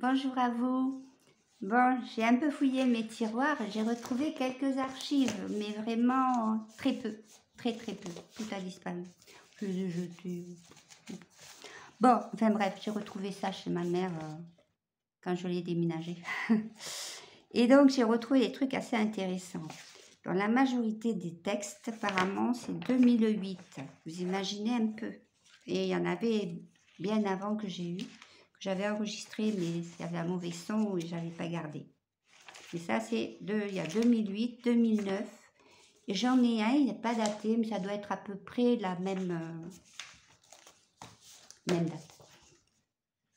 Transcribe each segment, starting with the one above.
Bonjour à vous. Bon, j'ai un peu fouillé mes tiroirs, j'ai retrouvé quelques archives, mais vraiment très peu, très peu. Tout a disparu. Je les ai jetés. Bon, enfin bref, j'ai retrouvé ça chez ma mère quand je l'ai déménagé. Et donc j'ai retrouvé des trucs assez intéressants. Dans la majorité des textes, apparemment, c'est 2008. Vous imaginez un peu. Et il y en avait bien avant que j'ai eu. J'avais enregistré, mais il y avait un mauvais son et je n'avais pas gardé. Et ça, c'est il y a 2008, 2009. Et j'en ai un, il n'est pas daté, mais ça doit être à peu près la même date.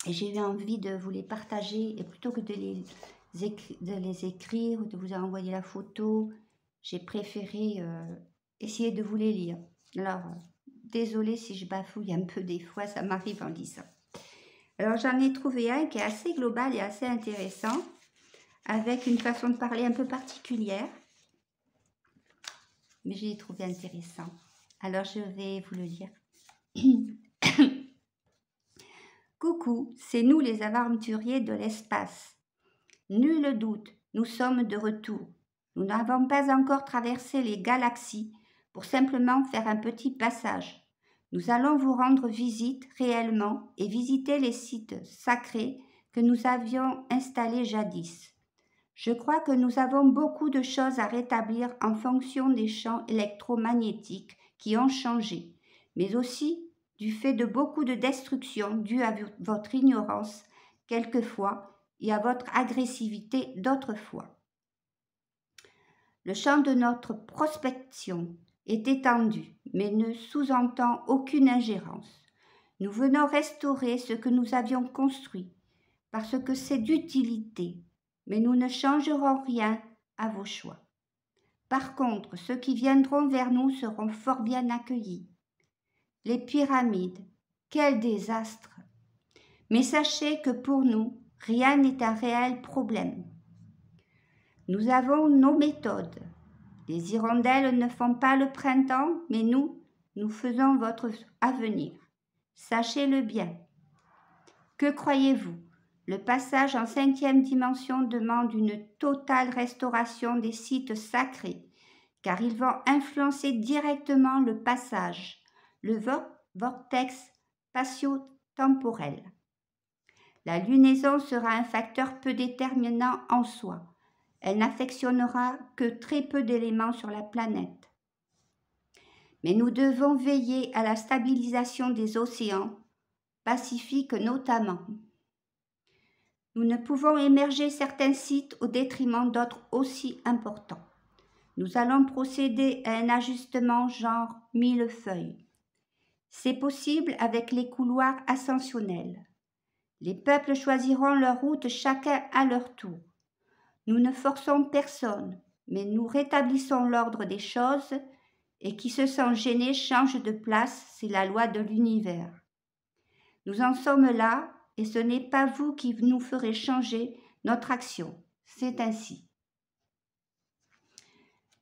Et j'ai eu envie de vous les partager, et plutôt que de les écrire ou de vous envoyer la photo, j'ai préféré essayer de vous les lire. Alors, désolée si je bafouille un peu des fois, ça m'arrive en disant. Alors j'en ai trouvé un qui est assez global et assez intéressant, avec une façon de parler un peu particulière, mais je l'ai trouvé intéressant. Alors je vais vous le lire. Coucou, c'est nous les aventuriers de l'espace. Nul doute, nous sommes de retour. Nous n'avons pas encore traversé les galaxies pour simplement faire un petit passage. Nous allons vous rendre visite réellement et visiter les sites sacrés que nous avions installés jadis. Je crois que nous avons beaucoup de choses à rétablir en fonction des champs électromagnétiques qui ont changé, mais aussi du fait de beaucoup de destruction due à votre ignorance quelquefois et à votre agressivité d'autres fois. Le champ de notre prospection est étendu, mais ne sous-entend aucune ingérence. Nous venons restaurer ce que nous avions construit, parce que c'est d'utilité, mais nous ne changerons rien à vos choix. Par contre, ceux qui viendront vers nous seront fort bien accueillis. Les pyramides, quel désastre! Mais sachez que pour nous, rien n'est un réel problème. Nous avons nos méthodes. Les hirondelles ne font pas le printemps, mais nous faisons votre avenir. Sachez-le bien. Que croyez-vous? Le passage en 5e dimension demande une totale restauration des sites sacrés, car ils vont influencer directement le passage, le vortex spatio-temporel. La lunaison sera un facteur peu déterminant en soi. Elle n'affectionnera que très peu d'éléments sur la planète. Mais nous devons veiller à la stabilisation des océans, Pacifique notamment. Nous ne pouvons émerger certains sites au détriment d'autres aussi importants. Nous allons procéder à un ajustement genre millefeuille. C'est possible avec les couloirs ascensionnels. Les peuples choisiront leur route chacun à leur tour. Nous ne forçons personne, mais nous rétablissons l'ordre des choses et qui se sent gêné change de place, c'est la loi de l'univers. Nous en sommes là et ce n'est pas vous qui nous ferez changer notre action, c'est ainsi.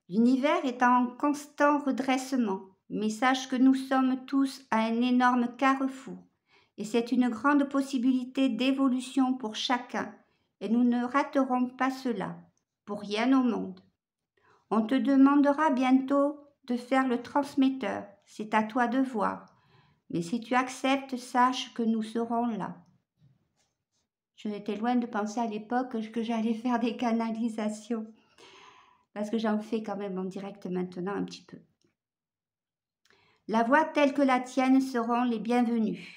L'univers est en constant redressement, mais sache que nous sommes tous à un énorme carrefour et c'est une grande possibilité d'évolution pour chacun et nous ne raterons pas cela, pour rien au monde. On te demandera bientôt de faire le transmetteur, c'est à toi de voir, mais si tu acceptes, sache que nous serons là. Je n'étais loin de penser à l'époque que j'allais faire des canalisations, parce que j'en fais quand même en direct maintenant un petit peu. La voix telle que la tienne seront les bienvenus.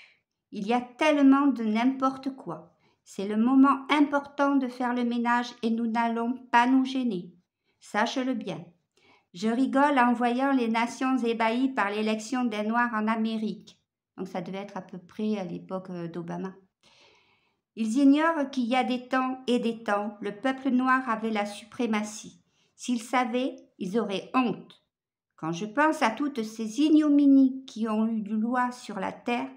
Il y a tellement de n'importe quoi. C'est le moment important de faire le ménage et nous n'allons pas nous gêner. Sache-le bien. Je rigole en voyant les nations ébahies par l'élection des Noirs en Amérique. Donc ça devait être à peu près à l'époque d'Obama. Ils ignorent qu'il y a des temps et des temps, le peuple noir avait la suprématie. S'ils savaient, ils auraient honte. Quand je pense à toutes ces ignominies qui ont eu loi sur la terre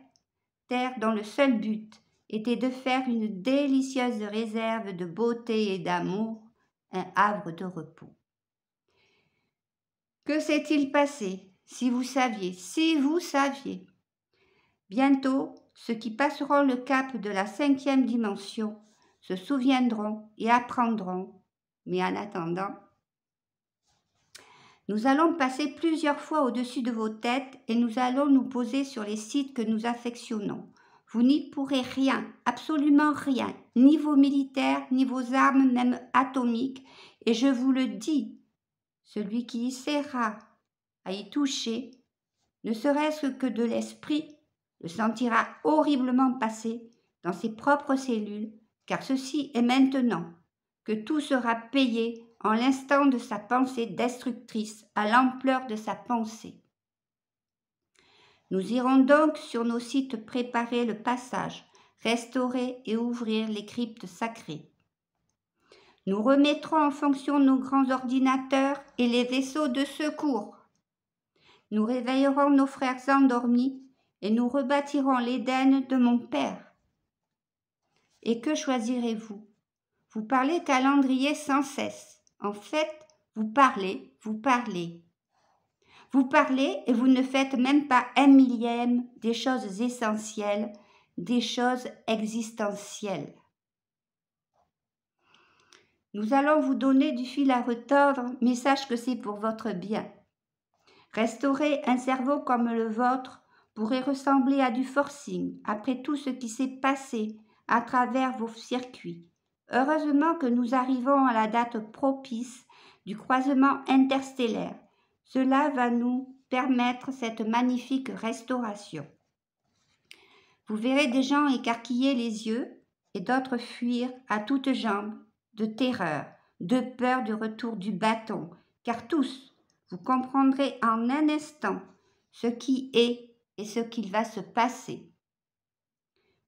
dont le seul but était de faire une délicieuse réserve de beauté et d'amour, un havre de repos. Que s'est-il passé? Si vous saviez. Bientôt, ceux qui passeront le cap de la 5e dimension se souviendront et apprendront. Mais en attendant, nous allons passer plusieurs fois au-dessus de vos têtes et nous allons nous poser sur les sites que nous affectionnons. Vous n'y pourrez rien, absolument rien, ni vos militaires, ni vos armes, même atomiques, et je vous le dis, celui qui essaiera à y toucher, ne serait-ce que de l'esprit, le sentira horriblement passer dans ses propres cellules, car ceci est maintenant que tout sera payé en l'instant de sa pensée destructrice, à l'ampleur de sa pensée. Nous irons donc sur nos sites préparer le passage, restaurer et ouvrir les cryptes sacrées. Nous remettrons en fonction nos grands ordinateurs et les vaisseaux de secours. Nous réveillerons nos frères endormis et nous rebâtirons l'Éden de mon Père. Et que choisirez-vous? Vous parlez calendrier sans cesse. En fait, vous parlez. Vous parlez et vous ne faites même pas 1/1000 des choses essentielles, des choses existentielles. Nous allons vous donner du fil à retordre, mais sache que c'est pour votre bien. Restaurer un cerveau comme le vôtre pourrait ressembler à du forcing, après tout ce qui s'est passé à travers vos circuits. Heureusement que nous arrivons à la date propice du croisement interstellaire. Cela va nous permettre cette magnifique restauration. Vous verrez des gens écarquiller les yeux et d'autres fuir à toutes jambes, de terreur, de peur du retour du bâton, car tous, vous comprendrez en un instant ce qui est et ce qu'il va se passer.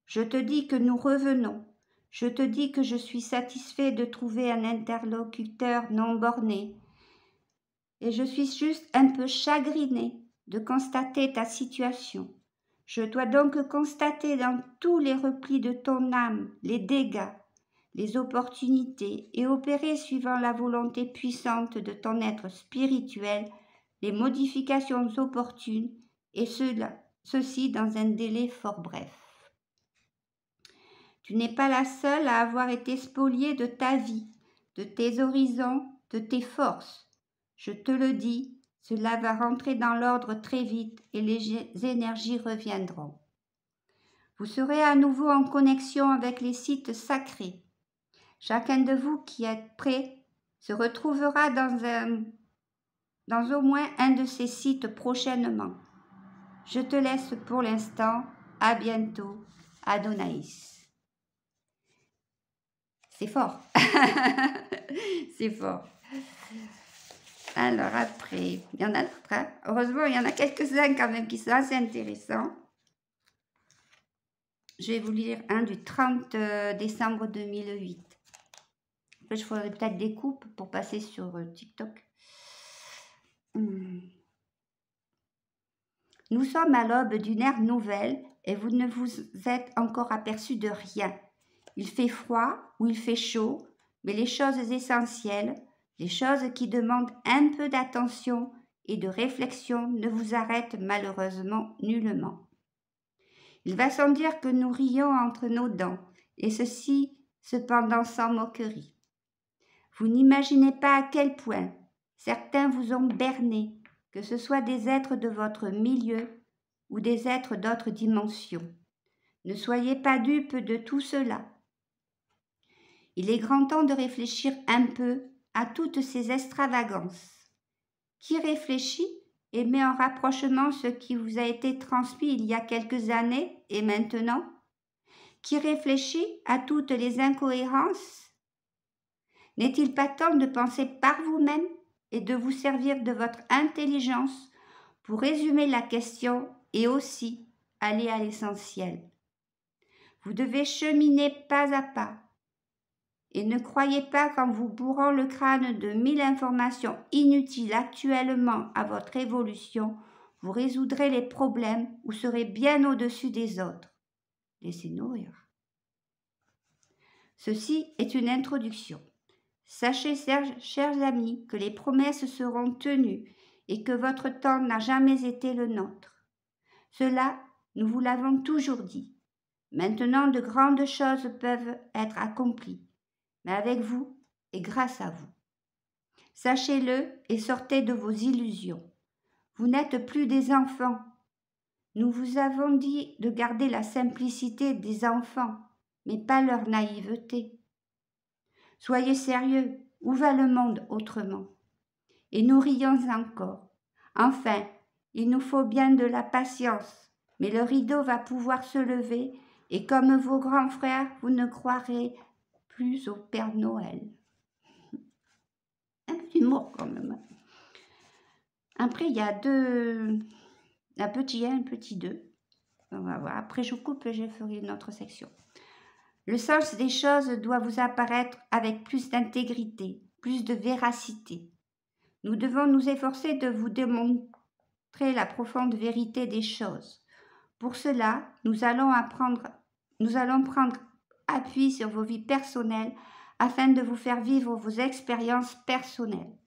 Je te dis que nous revenons. Je te dis que je suis satisfait de trouver un interlocuteur non borné. Et je suis juste un peu chagriné de constater ta situation. Je dois donc constater dans tous les replis de ton âme les dégâts, les opportunités et opérer suivant la volonté puissante de ton être spirituel les modifications opportunes et ceci dans un délai fort bref. Tu n'es pas la seule à avoir été spoliée de ta vie, de tes horizons, de tes forces. Je te le dis, cela va rentrer dans l'ordre très vite et les énergies reviendront. Vous serez à nouveau en connexion avec les sites sacrés. Chacun de vous qui êtes prêt se retrouvera dans au moins un de ces sites prochainement. Je te laisse pour l'instant. À bientôt. Adonaïs. C'est fort. C'est fort. Alors après, il y en a d'autres. Hein? Heureusement, il y en a quelques-uns quand même qui sont assez intéressants. Je vais vous lire un du 30 décembre 2008. Après, je ferai peut-être des coupes pour passer sur TikTok. Nous sommes à l'aube d'une ère nouvelle et vous ne vous êtes encore aperçu de rien. Il fait froid ou il fait chaud, mais les choses essentielles, les choses qui demandent un peu d'attention et de réflexion ne vous arrêtent malheureusement nullement. Il va sans dire que nous rions entre nos dents, et ceci cependant sans moquerie. Vous n'imaginez pas à quel point certains vous ont berné, que ce soit des êtres de votre milieu ou des êtres d'autres dimensions. Ne soyez pas dupes de tout cela. Il est grand temps de réfléchir un peu à toutes ces extravagances. Qui réfléchit et met en rapprochement ce qui vous a été transmis il y a quelques années et maintenant? Qui réfléchit à toutes les incohérences? N'est-il pas temps de penser par vous-même et de vous servir de votre intelligence pour résumer la question et aussi aller à l'essentiel? Vous devez cheminer pas à pas. Et ne croyez pas qu'en vous bourrant le crâne de 1000 informations inutiles actuellement à votre évolution, vous résoudrez les problèmes ou serez bien au-dessus des autres. Laissez nourrir. Ceci est une introduction. Sachez, chers amis, que les promesses seront tenues et que votre temps n'a jamais été le nôtre. Cela, nous vous l'avons toujours dit. Maintenant, de grandes choses peuvent être accomplies, mais avec vous et grâce à vous. Sachez-le et sortez de vos illusions. Vous n'êtes plus des enfants. Nous vous avons dit de garder la simplicité des enfants, mais pas leur naïveté. Soyez sérieux, où va le monde autrement? Et nous rions encore. Enfin, il nous faut bien de la patience, mais le rideau va pouvoir se lever, et comme vos grands frères, vous ne croirez plus au Père Noël. Un peu d'humour quand même. Après, il y a un petit 1, un petit 2. On va voir. Après, je coupe et je ferai une autre section. Le sens des choses doit vous apparaître avec plus d'intégrité, plus de véracité. Nous devons nous efforcer de vous démontrer la profonde vérité des choses. Pour cela, nous allons prendre appui sur vos vies personnelles afin de vous faire vivre vos expériences personnelles.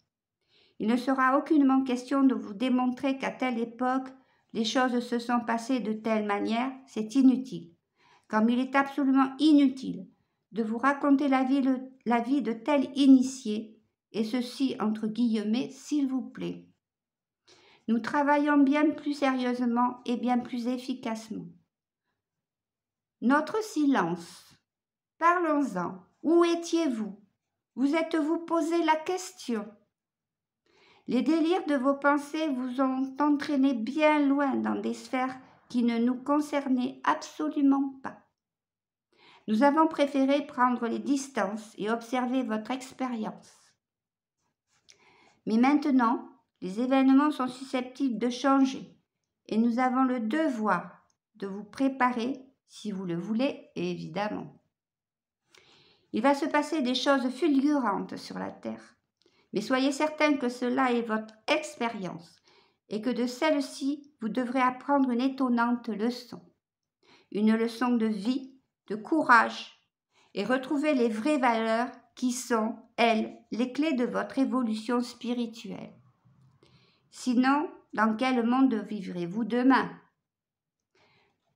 Il ne sera aucunement question de vous démontrer qu'à telle époque, les choses se sont passées de telle manière, c'est inutile. Comme il est absolument inutile de vous raconter la vie de tel initié, et ceci entre guillemets, s'il vous plaît. Nous travaillons bien plus sérieusement et bien plus efficacement. Notre silence. Parlons-en. Où étiez-vous? Vous êtes-vous posé la question? Les délires de vos pensées vous ont entraîné bien loin dans des sphères qui ne nous concernaient absolument pas. Nous avons préféré prendre les distances et observer votre expérience. Mais maintenant, les événements sont susceptibles de changer et nous avons le devoir de vous préparer, si vous le voulez, évidemment. Il va se passer des choses fulgurantes sur la Terre, mais soyez certains que cela est votre expérience et que de celle-ci, vous devrez apprendre une étonnante leçon. Une leçon de vie, de courage, et retrouver les vraies valeurs qui sont, elles, les clés de votre évolution spirituelle. Sinon, dans quel monde vivrez-vous demain?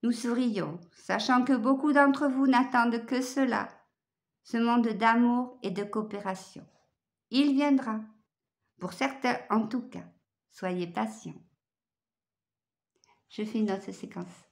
Nous sourions, sachant que beaucoup d'entre vous n'attendent que cela, ce monde d'amour et de coopération. Il viendra, pour certains en tout cas. Soyez patients. Je fais une autre séquence.